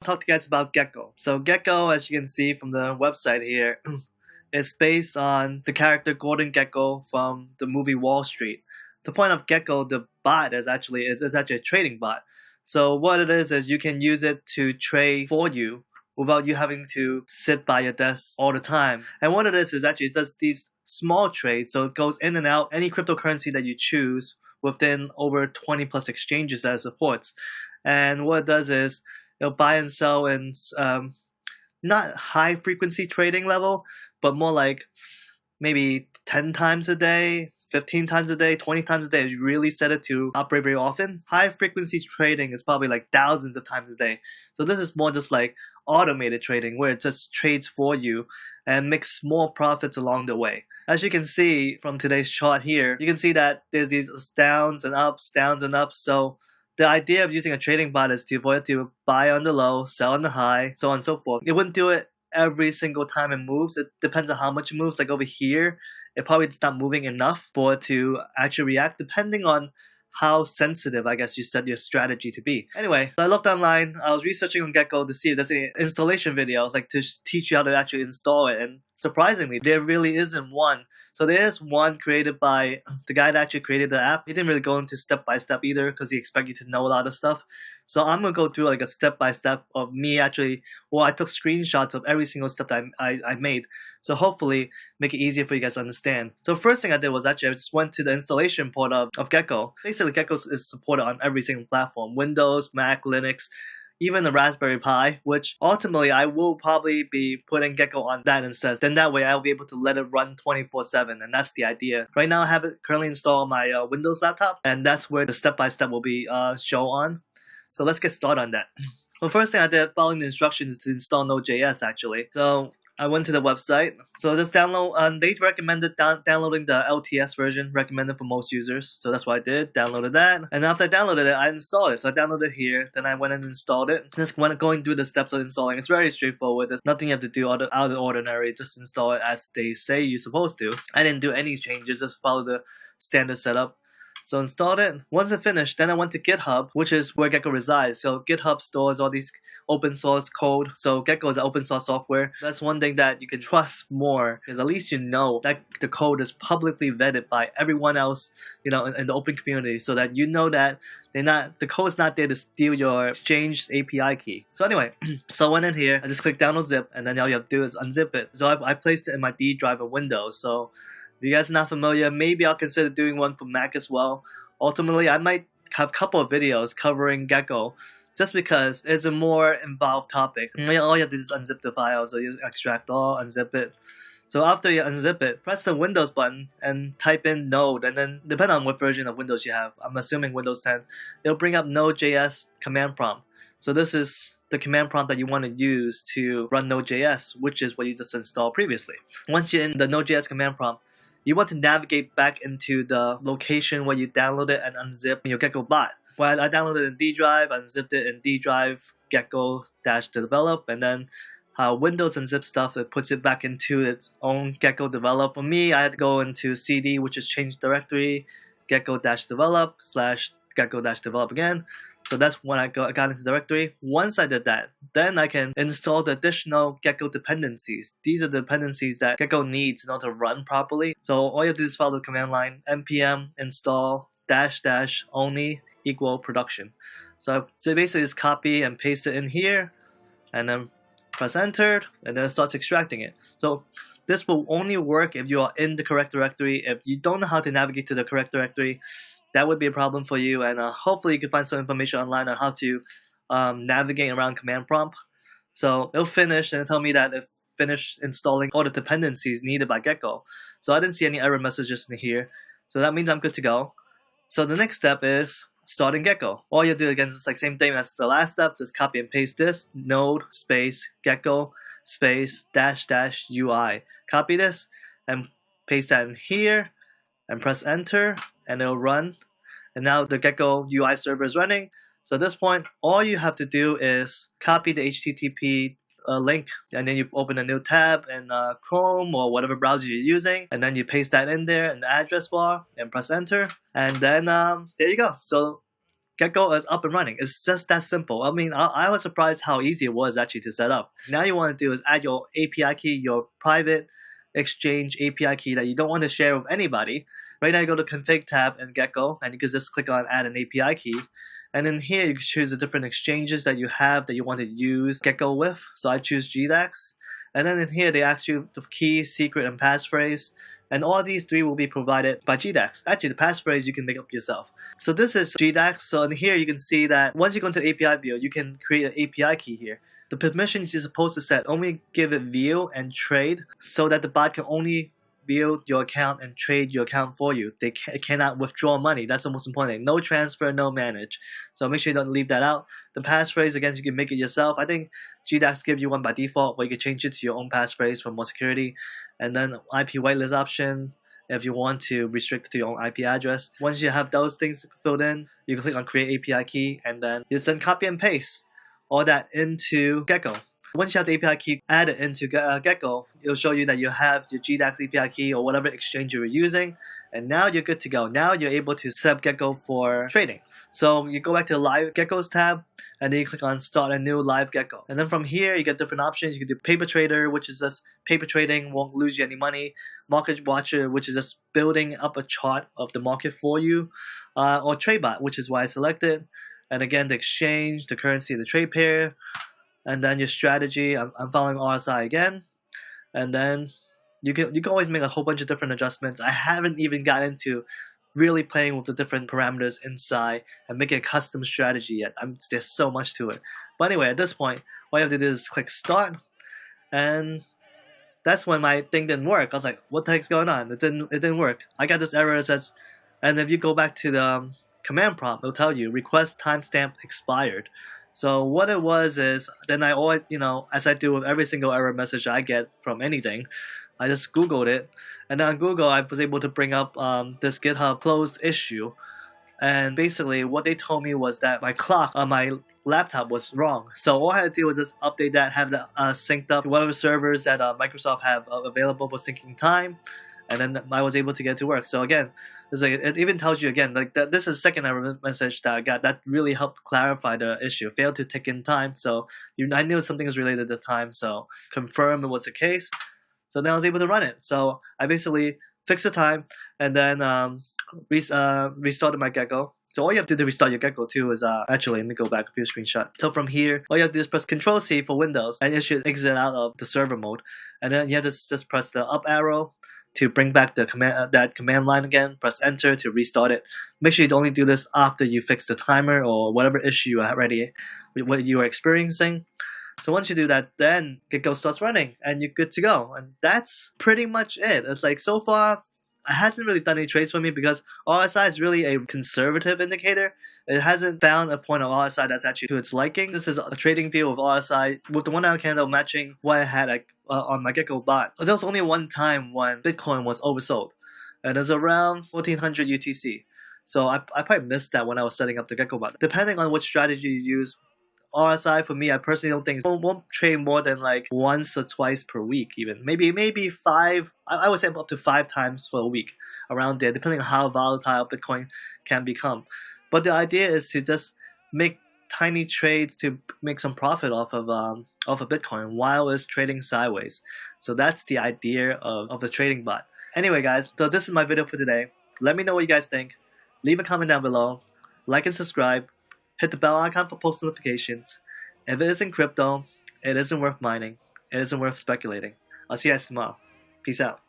Talk to you guys about Gecko. So Gecko, as you can see from the website here, is based on the character Gordon Gekko from the movie Wall Street. The point of Gecko, the bot, is actually a trading bot. So what it is you can use it to trade for you without you having to sit by your desk all the time. And what it is actually it does these small trades, so it goes in and out any cryptocurrency that you choose within over 20 plus exchanges that it supports. And what it does is it'll buy and sell in not high frequency trading level, but more like maybe 10 times a day, 15 times a day, 20 times a day. You really set it to operate very often. High frequency trading is probably like thousands of times a day. So this is more just like automated trading where it just trades for you and makes small profits along the way. As you can see from today's chart here, you can see that there's these downs and ups, downs and ups. So the idea of using a trading bot is to avoid to buy on the low, sell on the high, so on and so forth. It wouldn't do it every single time it moves. It depends on how much it moves. Like over here, it probably is not moving enough for it to actually react, depending on how sensitive, I guess, you set your strategy to be. Anyway, so I looked online. I was researching on Gecko to see if there's any installation videos, like to teach you how to actually install it. And surprisingly, there really isn't one. So there is one created by the guy that actually created the app. He didn't really go into step by step either because he expected you to know a lot of stuff. So I'm gonna go through like a step by step of me actually. Well, I took screenshots of every single step that I made. So hopefully make it easier for you guys to understand. So first thing I did was actually I just went to the installation port of Gecko. Basically, Gecko is supported on every single platform: Windows, Mac, Linux, even the Raspberry Pi, which ultimately I will probably be putting Gecko on that instead. Then that way I'll be able to let it run 24/7, and that's the idea. Right now I have it currently installed on my Windows laptop, and that's where the step-by-step will be shown on. So let's get started on that. Well, first thing I did, following the instructions to install Node.js actually. So I went to the website. So just download, they recommended downloading the LTS version, recommended for most users. So that's what I did, downloaded that. And after I downloaded it, I installed it. So I downloaded it here, then I went and installed it. Just going through the steps of installing. It's very straightforward. There's nothing you have to do out of the ordinary. Just install it as they say you're supposed to. I didn't do any changes, just follow the standard setup. So installed it. Once it finished, then I went to GitHub, which is where Gecko resides. So GitHub stores all these open source code. So Gecko is an open source software. That's one thing that you can trust more, because at least you know that the code is publicly vetted by everyone else, in the open community, so that you know that the code is not there to steal your Exchange API key. So anyway, so I went in here, I just clicked download zip, and then all you have to do is unzip it. So I placed it in my D drive of Windows. So if you guys are not familiar, maybe I'll consider doing one for Mac as well. Ultimately, I might have a couple of videos covering Gecko, just because it's a more involved topic. All you have to do is unzip the file, so you extract all, unzip it. So after you unzip it, press the Windows button and type in Node, and then depending on what version of Windows you have, I'm assuming Windows 10, it'll bring up Node.js command prompt. So this is the command prompt that you want to use to run Node.js, which is what you just installed previously. Once you're in the Node.js command prompt, you want to navigate back into the location where you downloaded and unzip your Gecko bot. Well, I downloaded it in D drive, unzipped it in D drive, Gecko-develop, and then Windows unzip stuff, it puts it back into its own Gecko develop. For me, I had to go into CD, which is change directory, Gecko-develop / Gecko-develop again. So that's when I got into the directory. Once I did that, then I can install the additional Gecko dependencies. These are the dependencies that Gecko needs in order to run properly. So all you have to do is follow the command line, npm install -- only = production. So basically just copy and paste it in here, and then press enter, and then it starts extracting it. So this will only work if you are in the correct directory. If you don't know how to navigate to the correct directory, that would be a problem for you, and hopefully you can find some information online on how to navigate around command prompt. So it'll finish and tell me that it finished installing all the dependencies needed by Gecko. So I didn't see any error messages in here. So that means I'm good to go. So the next step is starting Gecko. All you do again is like same thing as the last step. Just copy and paste this node space Gecko space -- UI. Copy this and paste that in here and press enter, and it'll run. And now the Gecko UI server is running. So at this point, all you have to do is copy the HTTP link, and then you open a new tab in Chrome or whatever browser you're using, and then you paste that in there in the address bar and press enter, and then there you go. So Gecko is up and running. It's just that simple. I mean, I was surprised how easy it was actually to set up. Now you want to do is add your API key, your private exchange API key that you don't want to share with anybody. Right now you go to config tab in Gecko and you can just click on add an API key. And then here you can choose the different exchanges that you have that you want to use Gecko with. So I choose GDAX. And then in here they ask you the key, secret, and passphrase. And all these three will be provided by GDAX. Actually, the passphrase you can make up yourself. So this is GDAX. So in here you can see that once you go into the API view, you can create an API key here. The permissions you're supposed to set, only give it view and trade so that the bot can only view your account and trade your account for you. It cannot withdraw money. That's the most important thing. No transfer, no manage. So make sure you don't leave that out. The passphrase, again, you can make it yourself. I think GDAX gives you one by default, but you can change it to your own passphrase for more security. And then IP whitelist option, if you want to restrict it to your own IP address. Once you have those things filled in, you can click on create API key and then you send copy and paste all that into Gecko. Once you have the API key added into Gecko, it'll show you that you have your GDAX API key or whatever exchange you were using, and now you're good to go. Now you're able to set up Gecko for trading. So you go back to the Live Geckos tab, and then you click on Start a New Live Gecko. And then from here, you get different options. You can do Paper Trader, which is just paper trading, won't lose you any money. Market Watcher, which is just building up a chart of the market for you. Or TradeBot, which is why I selected. And again, the exchange, the currency, the trade pair. And then your strategy, I'm following RSI again. And then you can always make a whole bunch of different adjustments. I haven't even got into really playing with the different parameters inside and making a custom strategy yet. There's so much to it. But anyway, at this point, all you have to do is click start. And that's when my thing didn't work. I was like, what the heck's going on? It didn't work. I got this error that says, and if you go back to the command prompt, it'll tell you request timestamp expired. So what it was is, then I always, as I do with every single error message I get from anything, I just Googled it. And on Google, I was able to bring up this GitHub closed issue. And basically, what they told me was that my clock on my laptop was wrong. So all I had to do was just update that, have that synced up to whatever servers that Microsoft have available for syncing time. And then I was able to get to work. So again, it's like, it even tells you again, like this is the second error message that I got that really helped clarify the issue. Failed to take in time. So I knew something was related to time. So confirm it was the case. So then I was able to run it. So I basically fixed the time and then restarted my Gecko. So all you have to do to restart your Gecko too is actually, let me go back a few screenshots. So from here, all you have to do is press Control C for Windows and it should exit out of the server mode. And then you have to just press the up arrow to bring back the command line again. Press enter to restart it. Make sure you only do this after you fix the timer or whatever issue you are experiencing. So once you do that, then Gecko starts running and you're good to go. And that's pretty much it. It's like so far, I hasn't really done any trades for me because RSI is really a conservative indicator. It hasn't found a point of RSI that's actually to its liking. This is a trading view of RSI with the 1 hour candle matching what I had on my Gecko bot. There was only one time when Bitcoin was oversold, and it was around 1400 UTC. So I probably missed that when I was setting up the Gecko bot. Depending on which strategy you use, RSI for me, I personally don't think it won't trade more than like once or twice per week even. Maybe 5, I would say up to 5 times for a week around there, depending on how volatile Bitcoin can become. But the idea is to just make tiny trades to make some profit off of Bitcoin while it's trading sideways. So that's the idea of the trading bot. Anyway guys, so this is my video for today. Let me know what you guys think. Leave a comment down below. Like and subscribe. Hit the bell icon for post notifications. If it isn't crypto, it isn't worth mining. It isn't worth speculating. I'll see you guys tomorrow. Peace out.